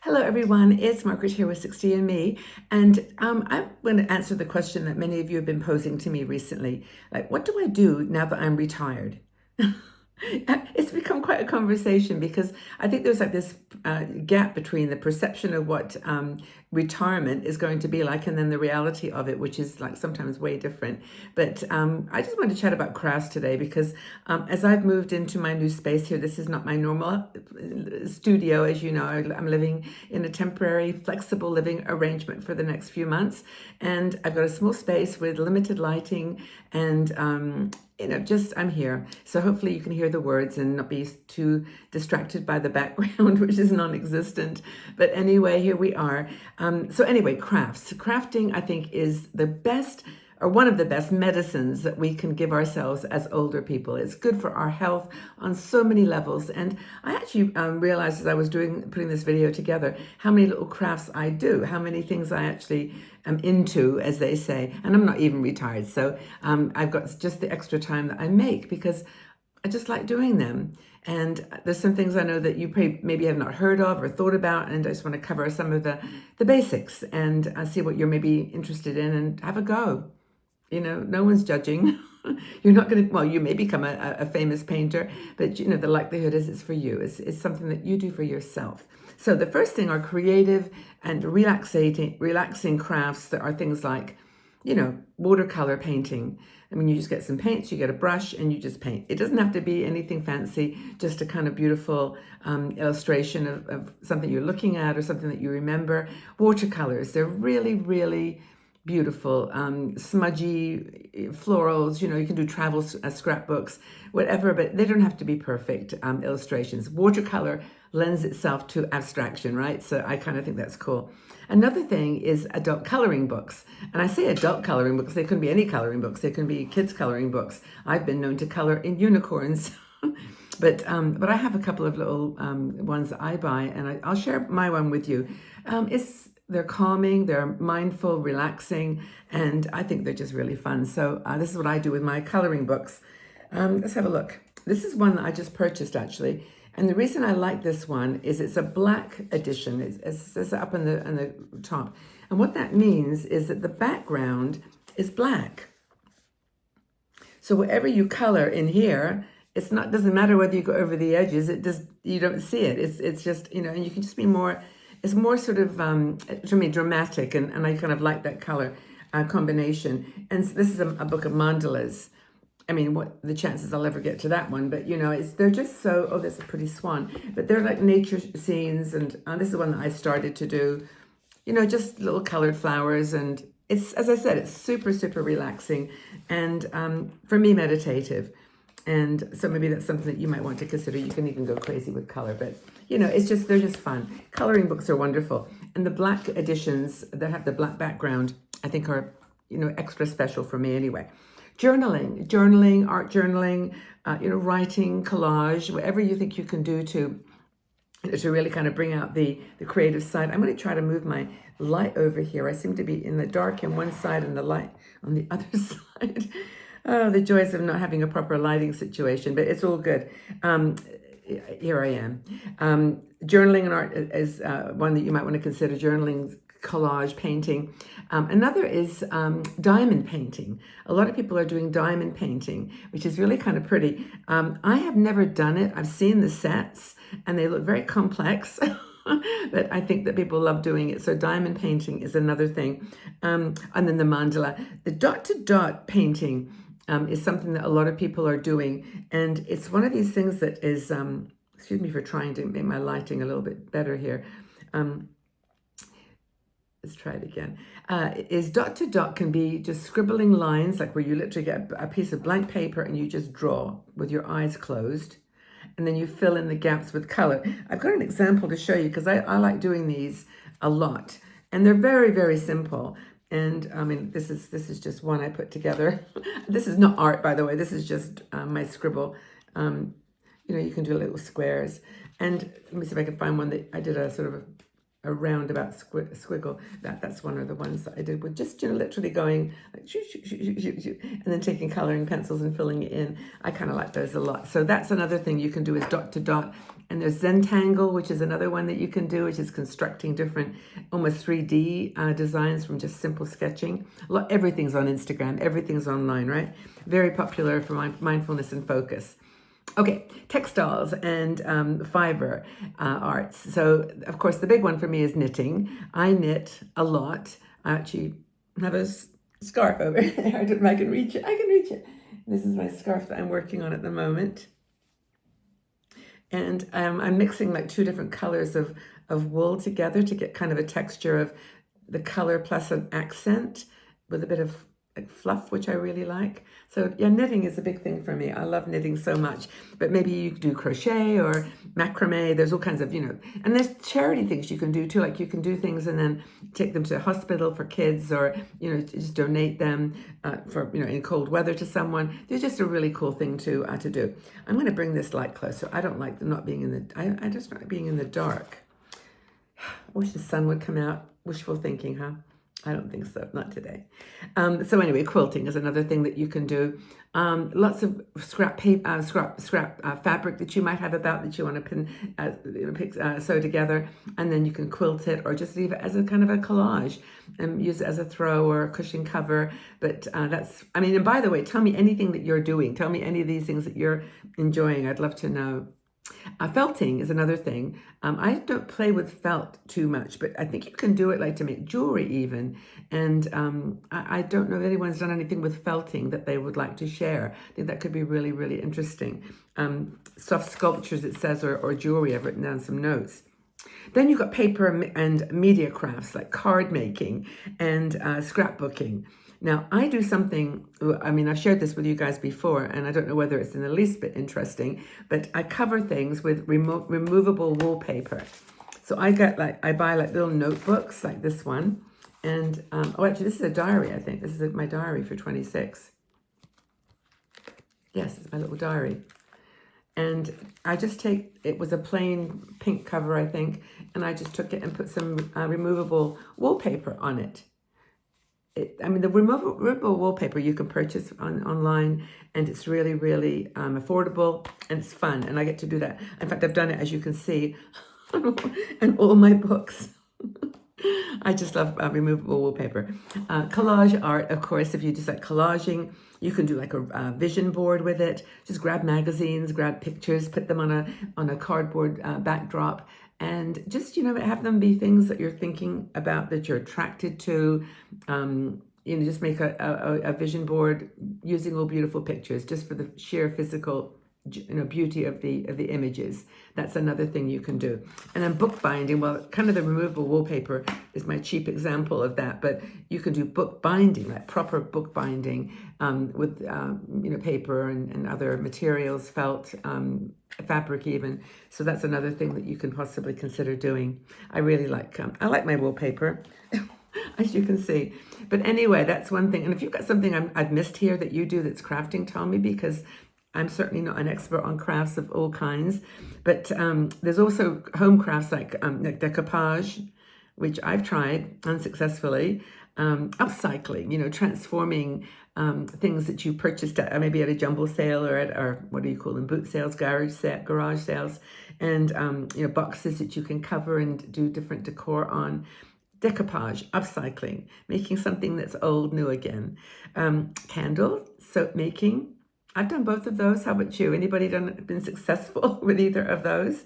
Hello everyone, it's Margaret here with 60 and I'm going to answer the question that many of you have been posing to me recently. Like, what do I do now that I'm retired? It's become quite a conversation because I think there's like this gap between the perception of what retirement is going to be like and then the reality of it, which is like sometimes way different. But I just wanted to chat about crafts today because as I've moved into my new space here, this is not my normal studio. As you know, I'm living in a temporary flexible living arrangement for the next few months. And I've got a small space with limited lighting and just I'm here. So hopefully you can hear the words and not be too distracted by the background, which is non-existent. But anyway, here we are. So anyway, crafts. Crafting, I think, is the best or one of the best medicines that we can give ourselves as older people. It's good for our health on so many levels. And I actually realized as I was putting this video together, how many little crafts I do, how many things I actually am into, as they say. And I'm not even retired. So I've got just the extra time that I make because I just like doing them. And there's some things I know that you maybe have not heard of or thought about, and I just want to cover some of the basics and see what you're maybe interested in and have a go. You know, no one's judging. You're not going to, well, you may become a famous painter, but you know, the likelihood is it's for you. It's something that you do for yourself. So the first thing are creative and relaxing crafts that are things like, you know, watercolor painting. I mean, you just get some paints, you get a brush, and you just paint. It doesn't have to be anything fancy, just a kind of beautiful illustration of something you're looking at or something that you remember. Watercolors, they're really, really beautiful, smudgy florals. You know, you can do travel scrapbooks, whatever, but they don't have to be perfect illustrations. Watercolor lends itself to abstraction, right? So I kind of think that's cool. Another thing is adult coloring books. And I say adult coloring books, they can be any coloring books. They can be kids coloring books. I've been known to color in unicorns. But I have a couple of little ones that I buy, and I'll share my one with you. They're calming, they're mindful, relaxing, and I think they're just really fun. So this is what I do with my coloring books. Let's have a look. This is one that I just purchased actually. And the reason I like this one is it's a black edition. It's up in the top. And what that means is that the background is black. So whatever you color in here, doesn't matter whether you go over the edges, you don't see it. It's just, you know, and you can just be more, it's more sort of, to me, dramatic, and I kind of like that color combination. And this is a book of mandalas. I mean, what the chances I'll ever get to that one, but you know, they're just so, oh, there's a pretty swan, but they're like nature scenes, and this is one that I started to do, you know, just little colored flowers, and it's, as I said, it's super, super relaxing, and for me, meditative. And so maybe that's something that you might want to consider. You can even go crazy with color, but you know, they're just fun. Coloring books are wonderful. And the black editions that have the black background, I think are, you know, extra special for me anyway. Journaling, art journaling, you know, writing, collage, whatever you think you can do to really kind of bring out the creative side. I'm going to try to move my light over here. I seem to be in the dark on one side and the light on the other side. Oh, the joys of not having a proper lighting situation, but it's all good. Here I am. Journaling and art is one that you might want to consider. Journaling, collage, painting. Another is diamond painting. A lot of people are doing diamond painting, which is really kind of pretty. I have never done it. I've seen the sets and they look very complex. But I think that people love doing it. So diamond painting is another thing. And then the mandala. The dot-to-dot painting is something that a lot of people are doing. And it's one of these things that is, excuse me for trying to make my lighting a little bit better here. Let's try it again. Is dot to dot can be just scribbling lines, like where you literally get a piece of blank paper and you just draw with your eyes closed. And then you fill in the gaps with color. I've got an example to show you because I like doing these a lot. And they're very, very simple. And I mean, this is just one I put together. This is not art, by the way. This is just my scribble. You know, you can do little squares. And let me see if I can find one that I did a sort of a roundabout squiggle. That's one of the ones that I did with just, literally going like shoot, shoot, shoot, shoot, shoot, shoot, and then taking coloring pencils and filling it in. I kind of like those a lot. So that's another thing you can do, is dot to dot. And there's Zentangle, which is another one that you can do, which is constructing different almost 3D designs from just simple sketching. Everything's on Instagram, everything's online, right? Very popular for mindfulness and focus. Okay, textiles and fiber arts. So, of course, the big one for me is knitting. I knit a lot. I actually have a scarf over there. I don't know if I can reach it. I can reach it. This is my scarf that I'm working on at the moment. And I'm mixing like two different colors of wool together to get kind of a texture of the color plus an accent with a bit of like fluff, which I really like. So yeah, knitting is a big thing for me. I love knitting so much. But maybe you do crochet or macrame. There's all kinds of, and there's charity things you can do too. Like you can do things and then take them to a hospital for kids, or, just donate them for, in cold weather to someone. They're just a really cool thing to do. I'm going to bring this light closer. I don't like not being in the, I just like being in the dark. I wish the sun would come out. Wishful thinking, huh? I don't think so, not today. So anyway, quilting is another thing that you can do. Lots of scrap paper, fabric that you might have about that you want to sew together, and then you can quilt it or just leave it as a kind of a collage and use it as a throw or a cushion cover. But and by the way, tell me anything that you're doing. Tell me any of these things that you're enjoying. I'd love to know. Felting is another thing. I don't play with felt too much, but I think you can do it like to make jewelry even. And I don't know if anyone's done anything with felting that they would like to share. I think that could be really, really interesting. Soft sculptures, it says, or jewelry. I've written down some notes. Then you've got paper and media crafts like card making and scrapbooking. Now, I do something, I've shared this with you guys before, and I don't know whether it's in the least bit interesting, but I cover things with removable wallpaper. So I buy little notebooks like this one. And, actually, this is a diary, I think. This is my diary for 26. Yes, it's my little diary. And I just it was a plain pink cover, I think, and I just took it and put some removable wallpaper on it. The removable wallpaper you can purchase online, and it's really, really affordable, and it's fun, and I get to do that. In fact, I've done it, as you can see, and all my books. I just love removable wallpaper. Collage art, of course, if you just like collaging, you can do like a vision board with it. Just grab magazines, grab pictures, put them on a cardboard backdrop, and just, have them be things that you're thinking about, that you're attracted to. Just make a vision board using all beautiful pictures, just for the sheer physical beauty of the images. That's another thing you can do. And then bookbinding, well, kind of the removable wallpaper is my cheap example of that, but you can do bookbinding, like proper bookbinding with paper and other materials, felt, fabric even. So that's another thing that you can possibly consider doing. I really like my wallpaper. As you can see. But anyway, that's one thing. And if you've got something I've missed here that you do that's crafting, tell me, because I'm certainly not an expert on crafts of all kinds. But there's also home crafts like decoupage, which I've tried unsuccessfully. Upcycling, transforming things that you purchased at maybe at a jumble sale or what do you call them, boot sales, garage sales, and boxes that you can cover and do different decor on. Decoupage, upcycling, making something that's old new again. Candles, soap making. I've done both of those. How about you? Anybody been successful with either of those?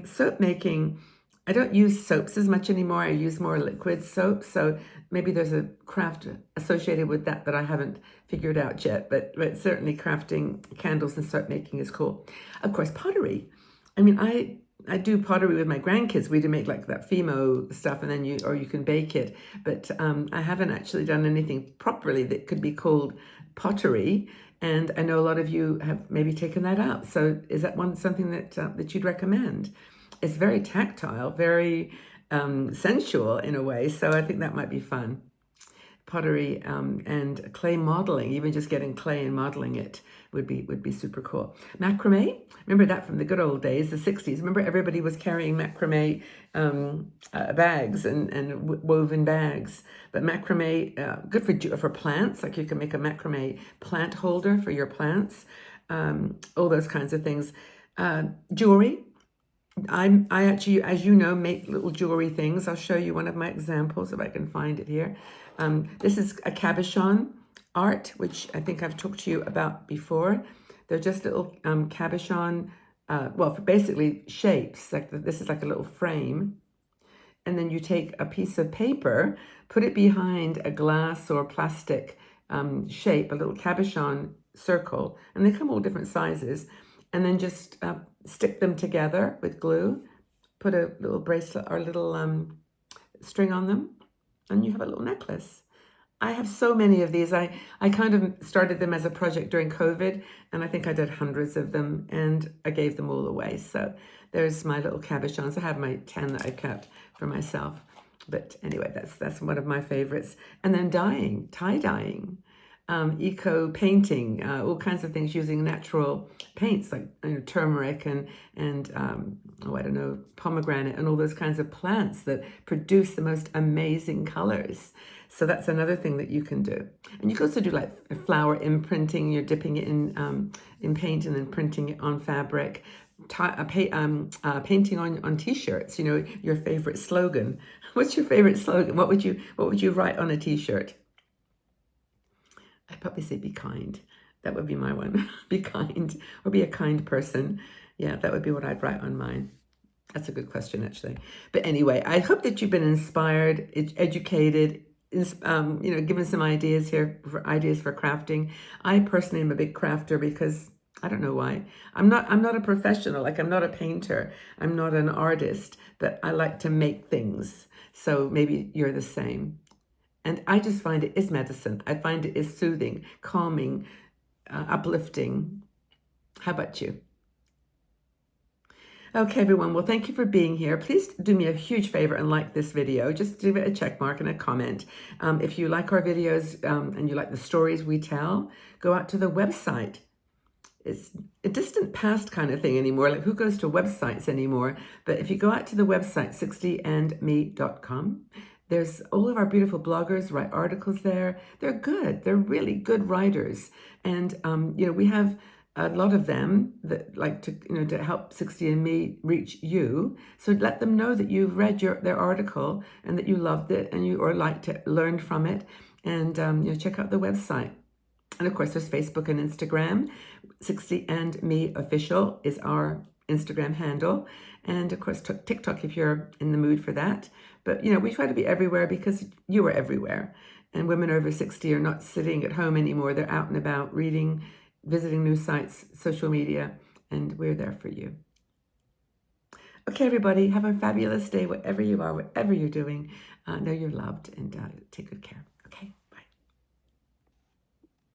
Soap making, I don't use soaps as much anymore. I use more liquid soap. So maybe there's a craft associated with that I haven't figured out yet. But certainly crafting candles and soap making is cool. Of course, pottery. I do pottery with my grandkids. We do make like that Fimo stuff, and then you can bake it. But I haven't actually done anything properly that could be called pottery. And I know a lot of you have maybe taken that up. So is that something that you'd recommend? It's very tactile, very sensual in a way. So I think that might be fun. pottery and clay modeling. Even just getting clay and modeling it would be super cool. Macrame, remember that from the good old days, the 60s. Remember everybody was carrying macrame bags and woven bags. But macrame, good for plants. Like you can make a macrame plant holder for your plants. All those kinds of things. Jewelry. I actually, as you know, make little jewelry things. I'll show you one of my examples if I can find it here. This is a cabochon art, which I think I've talked to you about before. They're just little cabochon, well, for basically shapes. Like this is like a little frame. And then you take a piece of paper, put it behind a glass or plastic shape, a little cabochon circle, and they come all different sizes, and then just stick them together with glue, put a little bracelet or a little string on them, and you have a little necklace. I have so many of these. I kind of started them as a project during COVID, and I think I did hundreds of them, and I gave them all away. So there's my little cabochons. I have my 10 that I kept for myself. But anyway, that's one of my favorites. And then dyeing, tie-dyeing, eco painting, all kinds of things using natural paints like turmeric and I don't know, pomegranate and all those kinds of plants that produce the most amazing colors. So that's another thing that you can do. And you can also do like flower imprinting. You're dipping it in paint and then printing it on fabric. Painting on t-shirts. You know, your favorite slogan. What's your favorite slogan? What would you write on a t-shirt? I'd probably say be kind. That would be my one. Be kind, or be a kind person. Yeah, that would be what I'd write on mine. That's a good question, actually. But anyway, I hope that you've been inspired, educated, given some ideas here for ideas for crafting. I personally am a big crafter because I don't know why. I'm not a professional. Like I'm not a painter. I'm not an artist, but I like to make things. So maybe you're the same. And I just find it is medicine. I find it is soothing, calming, uplifting. How about you? Okay, everyone. Well, thank you for being here. Please do me a huge favor and like this video. Just give it a check mark and a comment. If you like our videos and you like the stories we tell, go out to the website. It's a distant past kind of thing anymore. Like who goes to websites anymore? But if you go out to the website, 60andme.com, there's all of our beautiful bloggers write articles there. They're good. They're really good writers. And, we have a lot of them that like to help 60 and Me reach you. So let them know that you've read their article and that you loved it and you or liked it, learned from it. And, check out the website. And of course, there's Facebook and Instagram. 60 and Me Official is our Instagram handle. And of course, TikTok if you're in the mood for that. But, we try to be everywhere because you are everywhere. And women over 60 are not sitting at home anymore. They're out and about reading, visiting new sites, social media, and we're there for you. Okay, everybody, have a fabulous day, whatever you are, whatever you're doing. Know you're loved and take good care. Okay.